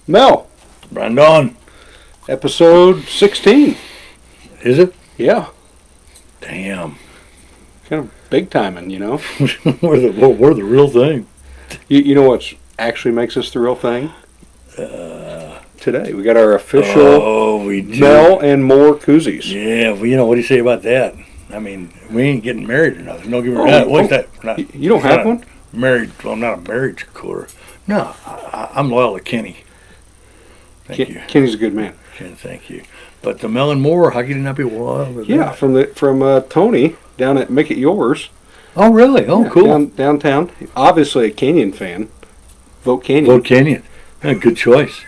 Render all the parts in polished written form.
Mel, Brandon. episode 16. Is it? Yeah, Damn. kind of big timing, you know. we're the real thing. You know what actually makes us the real thing? Today, we got our official we do. Mell and More koozies. Yeah, well, what do you say about that? I mean, we ain't getting married or nothing. Don't give me what's that? We're not, You don't have one? Married. Well, I'm not a marriage cooler. No, I'm loyal to Kenny. Thank you. Kenny's a good man. Ken, thank you. But the Mell more, how can you not be loyal to Yeah, that? from Tony down at Make It Yours. Oh, really? Oh, Yeah, cool. Downtown. Obviously a Canyon fan. Vote Canyon. Vote Canyon. Yeah, good choice.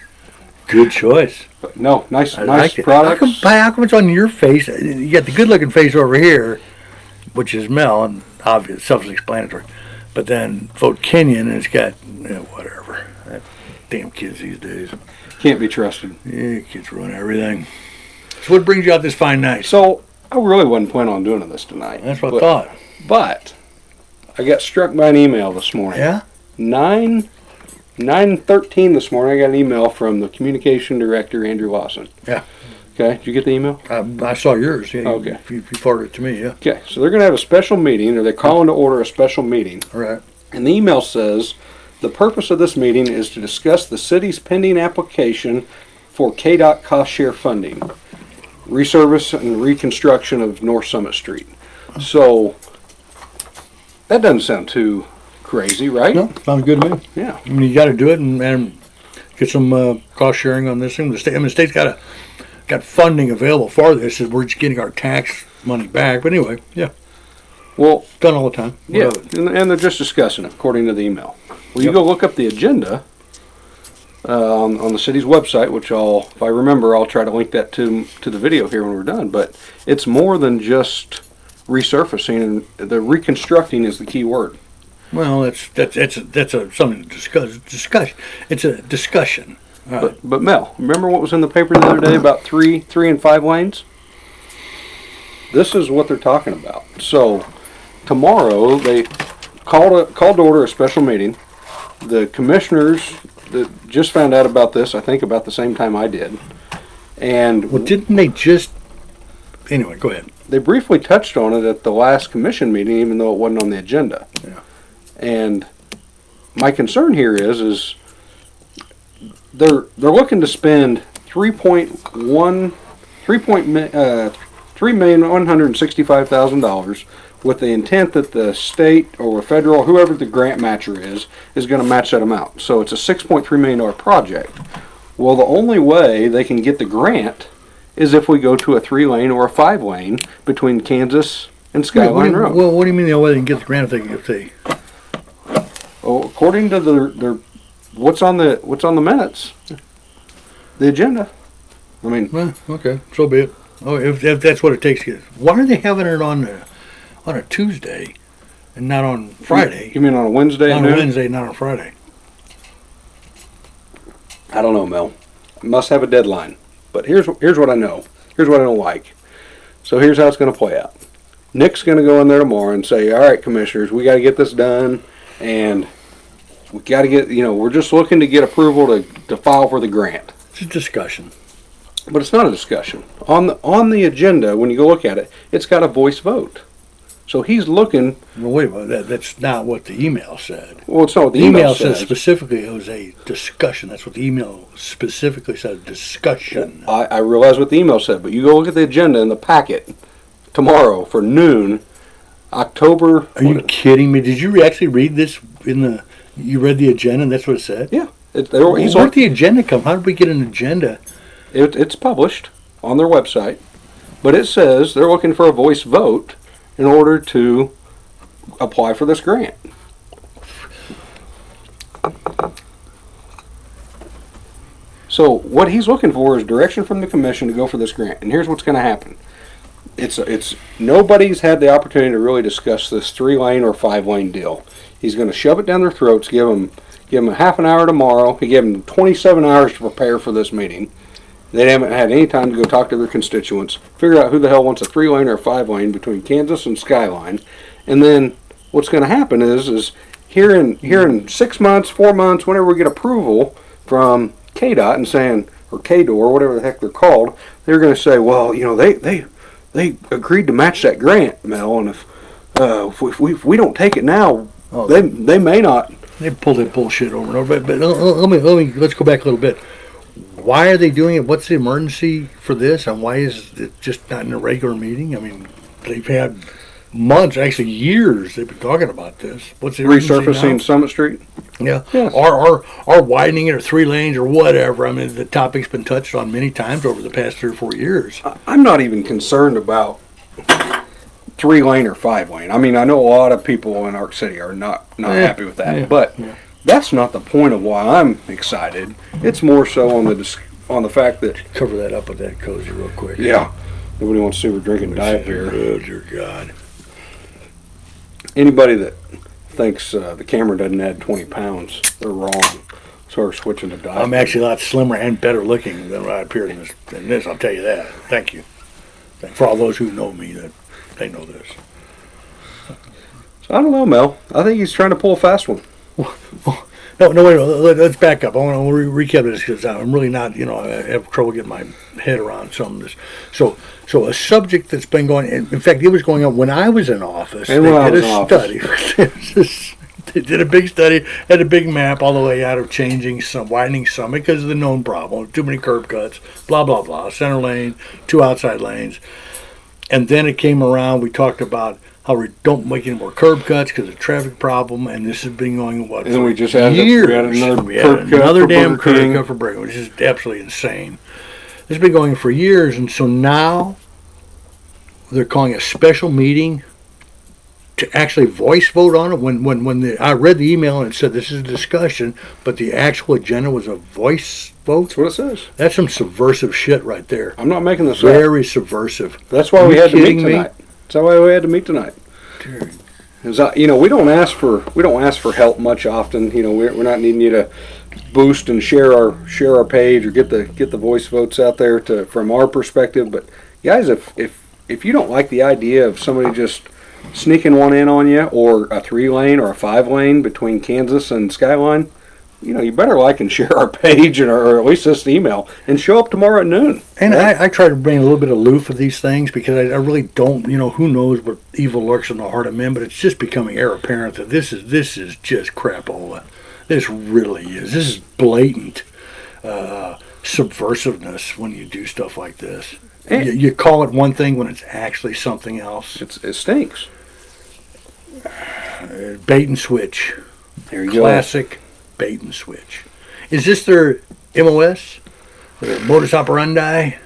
Good choice. But no, nice like it. products. How come it's on your face? You got the good-looking face over here, which is Mel, and obvious, self-explanatory. But then Vote Kenyon, and it's got whatever. Damn kids these days. Can't be trusted. Yeah, kids ruin everything. So what brings you out this fine night? So I really wasn't planning on doing this tonight. That's what I thought. But I got struck by an email this morning. Yeah? 9:13 this morning, I got an email from the communication director, Andrew Lawson. Yeah. Okay, did you get the email? I saw yours. Yeah, Okay. You forwarded it to me, yeah. Okay, so they're going to have a special meeting, or they're calling to order a special meeting. All right. And the email says, the purpose of this meeting is to discuss the city's pending application for KDOT cost share funding, resurface and reconstruction of North Summit Street. So, that doesn't sound too crazy, right? No, sounds good to me. Yeah. I mean, you got to do it and get some cost sharing on this thing. The state's got funding available for this. We're just getting our tax money back. But anyway, yeah. Well, Done all the time. yeah, and they're just discussing it, according to the email. Well, you go look up the agenda on the city's website, which if I remember, I'll try to link that to the video here when we're done. But it's more than just resurfacing, and the reconstructing is the key word. Well, that's something to discuss. It's a discussion. But Mel, remember what was in the paper the other day about 3 and 5 lanes? This is what they're talking about. So tomorrow they called to order a special meeting. The commissioners that just found out about this, I think about the same time I did. And Well, didn't they just? Anyway, go ahead. they briefly touched on it at the last commission meeting, even though it wasn't on the agenda. Yeah. And my concern here is they're looking to spend $3,165,000 with the intent that the state or federal, whoever the grant matcher is going to match that amount. So it's a $6.3 million project. Well, the only way they can get the grant is if we go to a 3-lane or a 5-lane between Kansas and Skyline Road. Well, what do you mean the only way they can get the grant if they? Well, according to their what's on the minutes, the agenda. I mean, Well, okay, so be it. Oh, if that's what it takes. Why are they having it on a Tuesday and not on Friday? You mean on a Wednesday? On at a noon? Wednesday, not on Friday. I don't know, Mel. It must have a deadline. But here's what I know. Here's what I don't like. So here's how it's going to play out. Nick's going to go in there tomorrow and say, all right, commissioners, we got to get this done, and we got to get, we're just looking to get approval to file for the grant. It's a discussion. But it's not a discussion. On the agenda, when you go look at it, it's got a voice vote. So he's looking. Well, wait a minute. That's not what the email said. Well, it's not what the The email email says says. specifically it was a discussion. That's what the email specifically said. Discussion. I realize what the email said, but you go look at the agenda in the packet tomorrow for noon, October. Are you kidding me? Did you actually read this You read the agenda and that's what it said? Yeah. Where'd the agenda come? How did we get an agenda? It's published on their website, but it says they're looking for a voice vote in order to apply for this grant. So what he's looking for is direction from the commission to go for this grant. And here's what's going to happen. It's nobody's had the opportunity to really discuss this 3-lane or 5-lane deal. He's going to shove it down their throats, give them a half an hour tomorrow. He gave them 27 hours to prepare for this meeting. They haven't had any time to go talk to their constituents, figure out who the hell wants a 3-lane or a 5-lane between Kansas and Skyline. And then what's going to happen is here in 6 months, 4 months, whenever we get approval from KDOT and saying, or KDOR, whatever the heck they're called, they're going to say, well, they agreed to match that grant, Mel, and if we don't take it now, they may not. They pull that bullshit over and over. But let's go back a little bit. Why are they doing it? What's the emergency for this? And why is it just not in a regular meeting? I mean, they've had months, actually years, they've been talking about this. What's the resurfacing Summit Street? Yeah. Yes. Or widening it or 3 lanes or whatever. I mean, the topic's been touched on many times over the past 3 or 4 years. I'm not even concerned about 3 lane or 5 lane. I mean, I know a lot of people in Arc City are not happy with that, but that's not the point of why I'm excited. It's more so on the fact that cover that up with that cozy real quick. Yeah, nobody wants to see we're drinking diet beer. Oh dear God! Anybody that thinks the camera doesn't add 20 pounds, they're wrong. So we're switching to diet. I'm actually a lot slimmer and better looking than I appear in this. I'll tell you that. Thank you. For all those who know me, that they know this. So I don't know, Mel. I think he's trying to pull a fast one. No, wait. Let's back up. I want to recap this because I'm really not. I have trouble getting my head around some of this. So a subject that's been going. In fact, it was going on when I was in office. And they when I did was a in study. They did a big study, had a big map all the way out of widening Summit because of the known problem, too many curb cuts, blah blah blah, center lane, 2 outside lanes, and then it came around. We talked about how we don't make any more curb cuts because of the traffic problem, and this has been going what? And then we just added years. We had another damn curb cut for Burger, which is absolutely insane. This has been going for years, and so now they're calling a special meeting to actually voice vote on it. I read the email and it said this is a discussion, but the actual agenda was a voice vote. That's what it says. That's some subversive shit right there. I'm not making this up. Very subversive. That's why we had to meet tonight. That's why we had to meet tonight. Dude. We don't ask for help much often. We're not needing you to boost and share our page or get the voice votes out there from our perspective. But guys, if you don't like the idea of somebody just sneaking one in on you, or a 3 lane or a 5 lane between Kansas and Skyline, you better like and share our page or at least this email and show up tomorrow at noon. And right? I try to bring a little bit aloof of these things because I really don't, who knows what evil lurks in the heart of men, but it's just becoming apparent that this is just crapola. This really is. This is blatant subversiveness when you do stuff like this. You call it one thing when it's actually something else. It stinks. Bait and switch. There you Classic bait and switch. Is this their MOS? Their modus operandi?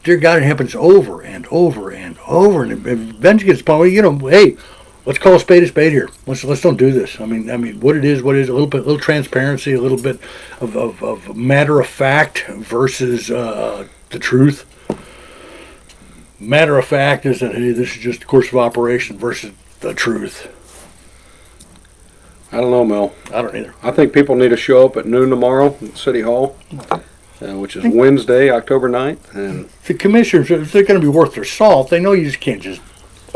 Dear God, it happens over and over and over, and eventually gets to the point where, hey, let's call a spade here. Let's don't do this. I mean, what it is, a little transparency, a little bit of matter of fact versus the truth. Matter of fact is that, hey, this is just a course of operation versus the truth. I don't know, Mel. I don't either. I think people need to show up at noon tomorrow at City Hall, which is Wednesday, October 9th. And the commissioners, if they're going to be worth their salt, they know you just can't just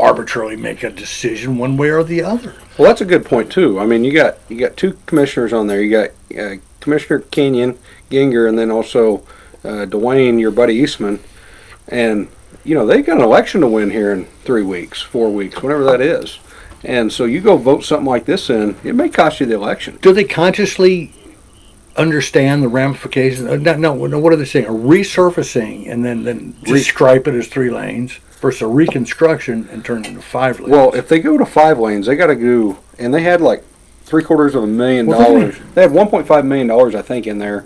arbitrarily make a decision one way or the other. Well, that's a good point too. I mean, you got 2 commissioners on there. You got Commissioner Kenyon, Ginger, and then also Dwayne, your buddy Eastman, and they got an election to win here in 3 weeks, 4 weeks, whatever that is. And so you go vote something like this in, it may cost you the election. Do they consciously understand the ramifications? No, what are they saying? A resurfacing and then stripe it as 3 lanes versus a reconstruction and turn it into 5 lanes. Well, if they go to 5 lanes, they got to go, and they had like $750,000. They had $1.5 million, I think, in there.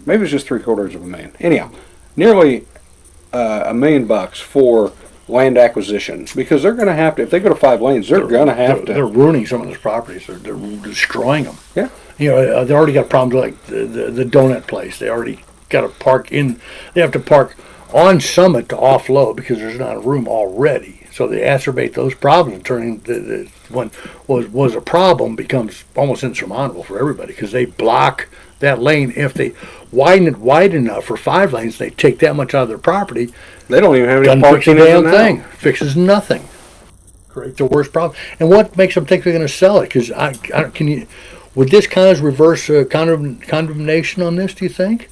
Maybe it's just $750,000. Anyhow, nearly $1 million for land acquisition, because they're going to have to, if they go to 5 lanes, they're going to have to. They're ruining some of those properties. They're destroying them. Yeah. They already got problems like the donut place. They already got to park in. They have to park on Summit to offload because there's not a room already. So they exacerbate those problems, turning what was a problem becomes almost insurmountable for everybody because they block that lane. If they widen it wide enough for 5 lanes, they take that much out of their property. They don't even have any parking. parking. Damn thing fixes nothing. Creates the worst problem. And what makes them think they're going to sell it? Because Would this cause reverse condemnation on this, do you think?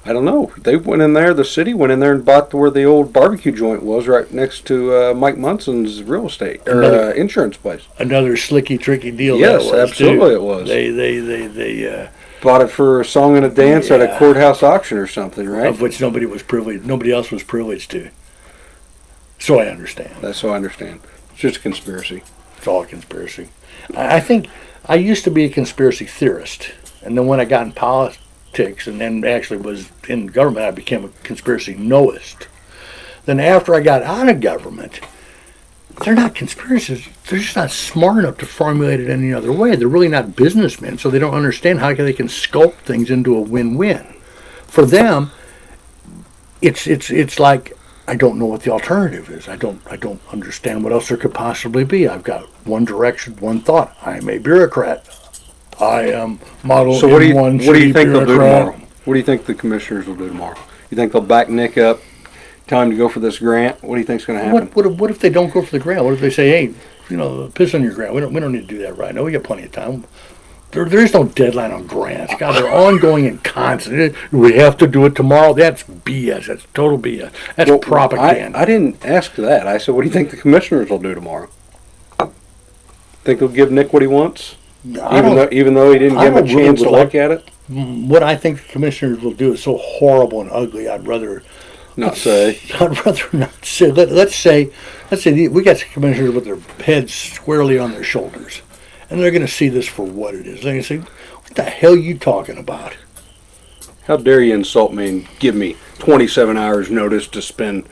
I don't know. They went in there. The city went in there and bought where the old barbecue joint was, right next to Mike Munson's real estate or insurance place. Another slicky, tricky deal. Yes, that was, absolutely, too. it was. They bought it for a song and a dance at a courthouse auction or something, right? Of which nobody else was privileged to. So I understand. That's so I understand. It's just a conspiracy. It's all a conspiracy. I think I used to be a conspiracy theorist, and then when I got in politics and then actually was in government, I became a conspiracy knowist. Then after I got out of government, they're not conspiracists. They're just not smart enough to formulate it any other way. They're really not businessmen, so they don't understand how they can sculpt things into a win-win. For them, it's like, I don't know what the alternative is. I don't understand what else there could possibly be. I've got one direction, one thought. I'm a bureaucrat. I am model So what do you think they'll do bureaucrat. tomorrow? What do you think the commissioners will do tomorrow? You think they'll back Nick up? Time to go for this grant? What do you think's going to happen? What if they don't go for the grant? What if they say, hey, piss on your grant? We don't need to do that right now. We got plenty of time. There is no deadline on grants. God, they're ongoing and constant. We have to do it tomorrow. That's BS. That's total BS. That's propaganda. I didn't ask that. I said, what do you think the commissioners will do tomorrow? Think they'll give Nick what he wants? Even though he didn't give him a chance to look at it? What I think the commissioners will do is so horrible and ugly, I'd rather not say. I'd rather not say. Let's say we got some commissioners with their heads squarely on their shoulders, and they're going to see this for what it is. They're going to say, "What the hell are you talking about? How dare you insult me and give me 27 hours notice to spend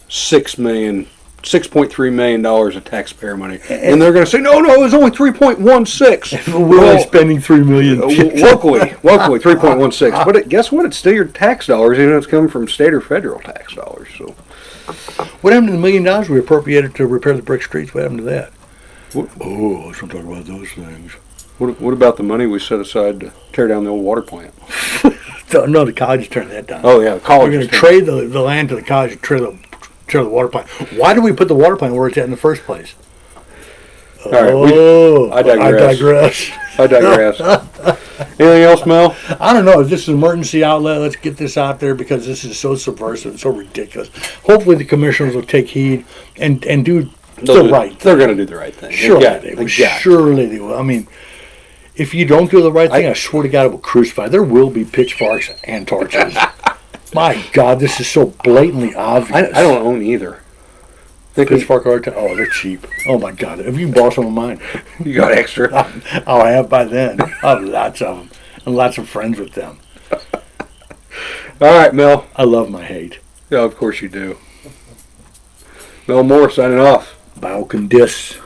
$6.3 million of taxpayer money?" And they're going to say, no, it was only 3.16. We're only spending $3 million locally 3.16. But guess what? It's still your tax dollars, even if it's coming from state or federal tax dollars. So, what happened to the $1 million we appropriated to repair the brick streets? What happened to that? Let's not talk about those things. What about the money we set aside to tear down the old water plant? No, the college turned that down. Oh yeah, the college. We're going to trade the land to the college to tear the water plant. Why do we put the water plant where it's at in the first place? All right, I digress. Anything else, Mel? I don't know. If this is an emergency outlet, let's get this out there because this is so subversive and so ridiculous. Hopefully the commissioners will take heed and do the right thing. They're going to do the right thing. Surely they will. Surely they will. I mean, if you don't do the right thing, I swear to God, it will crucify. There will be pitchforks and torches. My God, this is so blatantly obvious. I don't own either. Pitchfork art. Oh, they're cheap. Oh my God, if you borrow some of mine, you got extra. I have by then. I have lots of them and lots of friends with them. All right, Mel. I love my hate. Yeah, of course you do. Mell More signing off. Balkan dis.